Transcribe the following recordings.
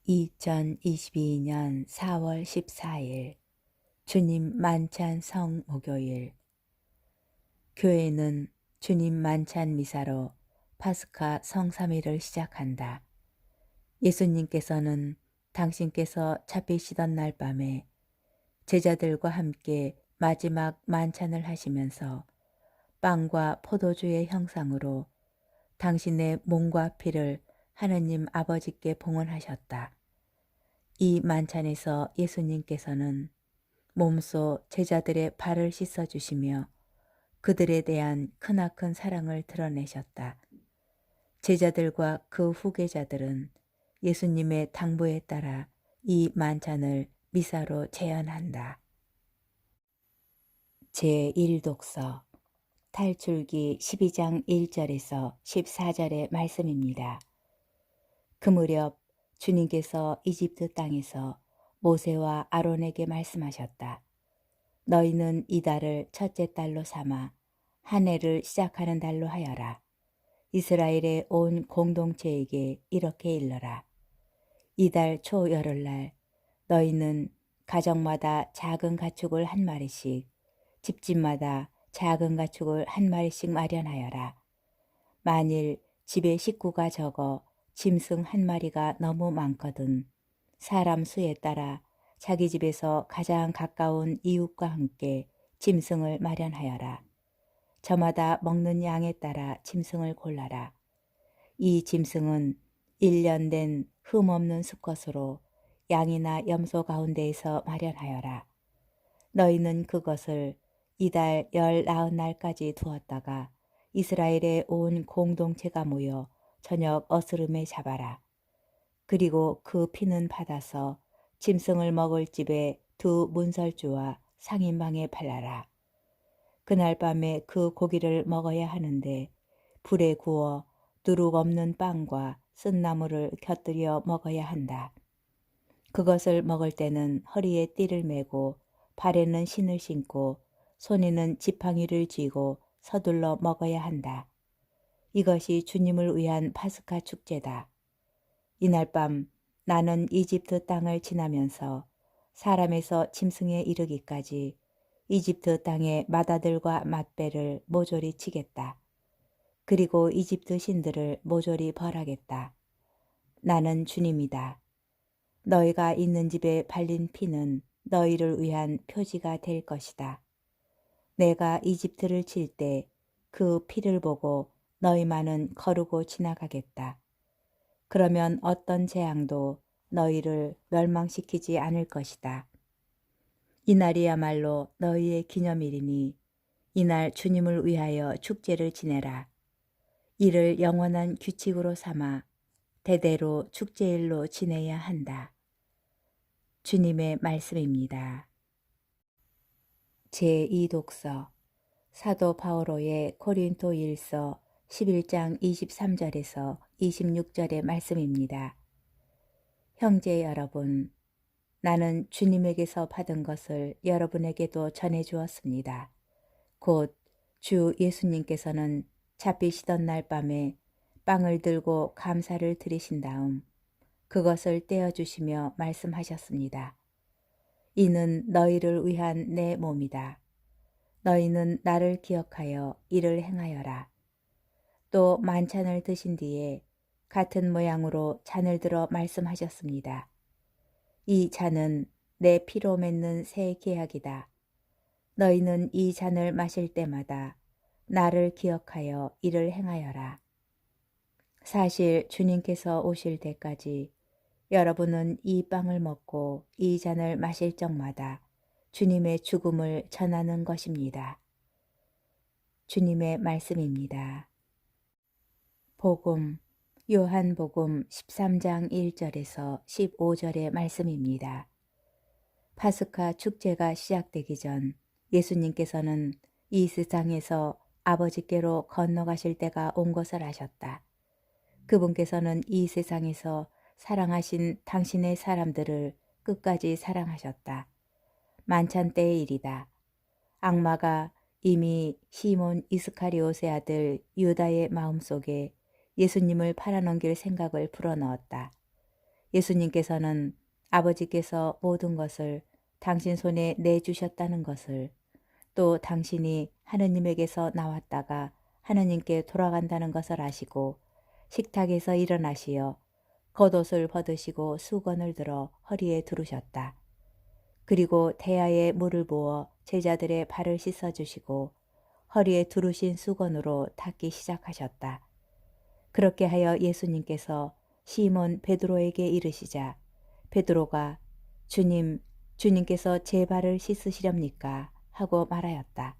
2022년 4월 14일 주님 만찬 성목요일. 교회는 주님 만찬 미사로 파스카 성삼일을 시작한다. 예수님께서는 당신께서 잡히시던 날 밤에 제자들과 함께 마지막 만찬을 하시면서 빵과 포도주의 형상으로 당신의 몸과 피를 하느님 아버지께 봉헌하셨다. 이 만찬에서 예수님께서는 몸소 제자들의 발을 씻어주시며 그들에 대한 크나큰 사랑을 드러내셨다. 제자들과 그 후계자들은 예수님의 당부에 따라 이 만찬을 미사로 재현한다. 제1독서 탈출기 12장 1절에서 14절의 말씀입니다. 그 무렵 주님께서 이집트 땅에서 모세와 아론에게 말씀하셨다. 너희는 이 달을 첫째 달로 삼아 한 해를 시작하는 달로 하여라. 이스라엘의 온 공동체에게 이렇게 일러라. 이달 초 열흘날 너희는 가정마다 작은 가축을 한 마리씩, 집집마다 작은 가축을 한 마리씩 마련하여라. 만일 집에 식구가 적어 짐승 한 마리가 너무 많거든 사람 수에 따라 자기 집에서 가장 가까운 이웃과 함께 짐승을 마련하여라. 저마다 먹는 양에 따라 짐승을 골라라. 이 짐승은 1년 된 흠없는 수컷으로 양이나 염소 가운데에서 마련하여라. 너희는 그것을 이달 19날까지 두었다가 이스라엘의 온 공동체가 모여 저녁 어스름에 잡아라. 그리고 그 피는 받아서 짐승을 먹을 집에 두 문설주와 상인방에 팔라라. 그날 밤에 그 고기를 먹어야 하는데 불에 구워 누룩 없는 빵과 쓴나물을 곁들여 먹어야 한다. 그것을 먹을 때는 허리에 띠를 메고 발에는 신을 신고 손에는 지팡이를 쥐고 서둘러 먹어야 한다. 이것이 주님을 위한 파스카 축제다. 이날 밤 나는 이집트 땅을 지나면서 사람에서 짐승에 이르기까지 이집트 땅의 맏아들과 맏배를 모조리 치겠다. 그리고 이집트 신들을 모조리 벌하겠다. 나는 주님이다. 너희가 있는 집에 발린 피는 너희를 위한 표지가 될 것이다. 내가 이집트를 칠 때 그 피를 보고 너희만은 거르고 지나가겠다. 그러면 어떤 재앙도 너희를 멸망시키지 않을 것이다. 이날이야말로 너희의 기념일이니 이날 주님을 위하여 축제를 지내라. 이를 영원한 규칙으로 삼아 대대로 축제일로 지내야 한다. 주님의 말씀입니다. 제2독서 사도 바오로의 고린도 1서 11장 23절에서 26절의 말씀입니다. 형제 여러분, 나는 주님에게서 받은 것을 여러분에게도 전해 주었습니다. 곧 주 예수님께서는 잡히시던 날 밤에 빵을 들고 감사를 드리신 다음 그것을 떼어주시며 말씀하셨습니다. 이는 너희를 위한 내 몸이다. 너희는 나를 기억하여 이를 행하여라. 또 만찬을 드신 뒤에 같은 모양으로 잔을 들어 말씀하셨습니다. 이 잔은 내 피로 맺는 새 계약이다. 너희는 이 잔을 마실 때마다 나를 기억하여 이를 행하여라. 사실 주님께서 오실 때까지 여러분은 이 빵을 먹고 이 잔을 마실 적마다 주님의 죽음을 전하는 것입니다. 주님의 말씀입니다. 복음, 요한복음 13장 1절에서 15절의 말씀입니다. 파스카 축제가 시작되기 전 예수님께서는 이 세상에서 아버지께로 건너가실 때가 온 것을 아셨다. 그분께서는 이 세상에서 사랑하신 당신의 사람들을 끝까지 사랑하셨다. 만찬 때의 일이다. 악마가 이미 시몬 이스카리옷의 아들 유다의 마음속에 예수님을 팔아넘길 생각을 불어넣었다. 예수님께서는 아버지께서 모든 것을 당신 손에 내주셨다는 것을, 또 당신이 하느님에게서 나왔다가 하느님께 돌아간다는 것을 아시고 식탁에서 일어나시어 겉옷을 벗으시고 수건을 들어 허리에 두르셨다. 그리고 태야에 물을 부어 제자들의 발을 씻어주시고 허리에 두르신 수건으로 닦기 시작하셨다. 그렇게 하여 예수님께서 시몬 베드로에게 이르시자 베드로가 주님, 주님께서 제 발을 씻으시렵니까? 하고 말하였다.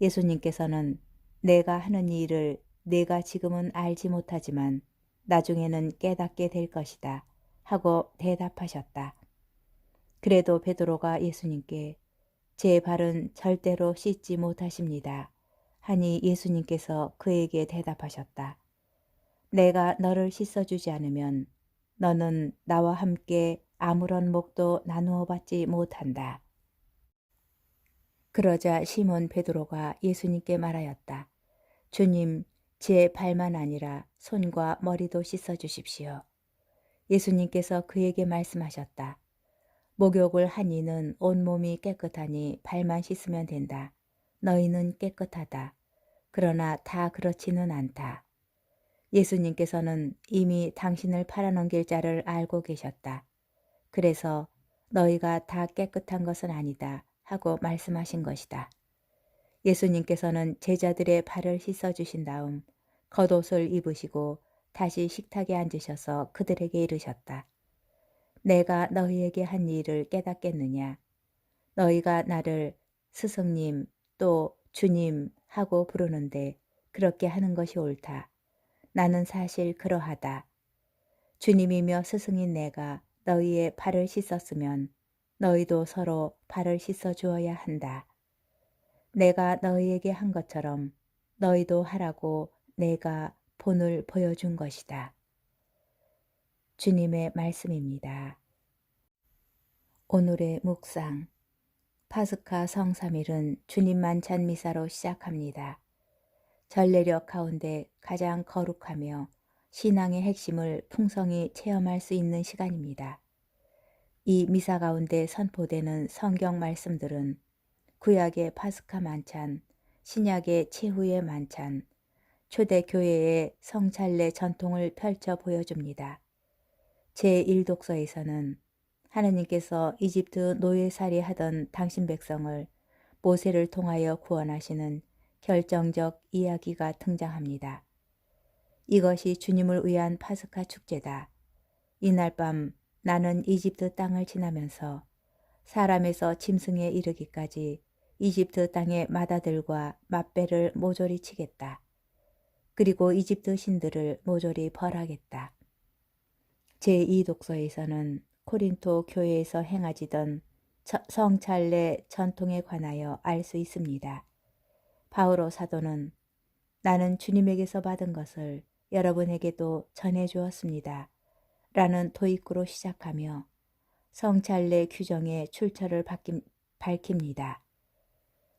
예수님께서는 내가 하는 이 일을 내가 지금은 알지 못하지만 나중에는 깨닫게 될 것이다 하고 대답하셨다. 그래도 베드로가 예수님께 제 발은 절대로 씻지 못하십니다 하니 예수님께서 그에게 대답하셨다. 내가 너를 씻어주지 않으면 너는 나와 함께 아무런 몫도 나누어 받지 못한다. 그러자 시몬 베드로가 예수님께 말하였다. 주님, 제 발만 아니라 손과 머리도 씻어주십시오. 예수님께서 그에게 말씀하셨다. 목욕을 한 이는 온몸이 깨끗하니 발만 씻으면 된다. 너희는 깨끗하다. 그러나 다 그렇지는 않다. 예수님께서는 이미 당신을 팔아넘길 자를 알고 계셨다. 그래서 너희가 다 깨끗한 것은 아니다 하고 말씀하신 것이다. 예수님께서는 제자들의 발을 씻어주신 다음 겉옷을 입으시고 다시 식탁에 앉으셔서 그들에게 이르셨다. 내가 너희에게 한 일을 깨닫겠느냐? 너희가 나를 스승님 또 주님 하고 부르는데 그렇게 하는 것이 옳다. 나는 사실 그러하다. 주님이며 스승인 내가 너희의 발을 씻었으면 너희도 서로 발을 씻어 주어야 한다. 내가 너희에게 한 것처럼 너희도 하라고 내가 본을 보여준 것이다. 주님의 말씀입니다. 오늘의 묵상. 파스카 성삼일은 주님 만찬 미사로 시작합니다. 전례력 가운데 가장 거룩하며 신앙의 핵심을 풍성히 체험할 수 있는 시간입니다. 이 미사 가운데 선포되는 성경 말씀들은 구약의 파스카 만찬, 신약의 최후의 만찬, 초대교회의 성찬례 전통을 펼쳐 보여줍니다. 제1독서에서는 하느님께서 이집트 노예살이 하던 당신 백성을 모세를 통하여 구원하시는 결정적 이야기가 등장합니다. 이것이 주님을 위한 파스카 축제다. 이날 밤 나는 이집트 땅을 지나면서 사람에서 짐승에 이르기까지 이집트 땅의 마다들과 맛배를 모조리 치겠다. 그리고 이집트 신들을 모조리 벌하겠다. 제2독서에서는 코린토 교회에서 행하지던 성찬례 전통에 관하여 알 수 있습니다. 바오로 사도는 나는 주님에게서 받은 것을 여러분에게도 전해주었습니다. 라는 도입구로 시작하며 성찬례 규정의 출처를 밝힙니다.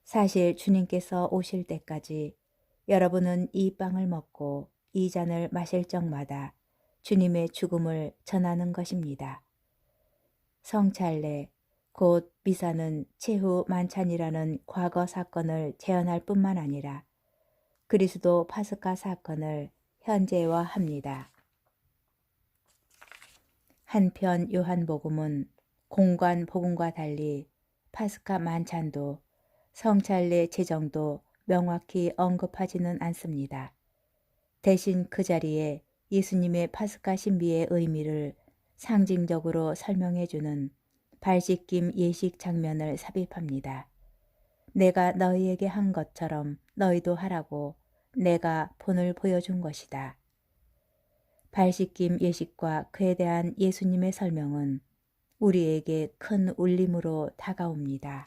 사실 주님께서 오실 때까지 여러분은 이 빵을 먹고 이 잔을 마실 적마다 주님의 죽음을 전하는 것입니다. 성찬례, 곧 미사는 최후 만찬이라는 과거 사건을 재현할 뿐만 아니라 그리스도 파스카 사건을 현재화합니다. 한편 요한복음은 공관 복음과 달리 파스카 만찬도 성찬례 제정도 명확히 언급하지는 않습니다. 대신 그 자리에 예수님의 파스카 신비의 의미를 상징적으로 설명해주는 발씻김 예식 장면을 삽입합니다. 내가 너희에게 한 것처럼 너희도 하라고 내가 본을 보여준 것이다. 발씻김 예식과 그에 대한 예수님의 설명은 우리에게 큰 울림으로 다가옵니다.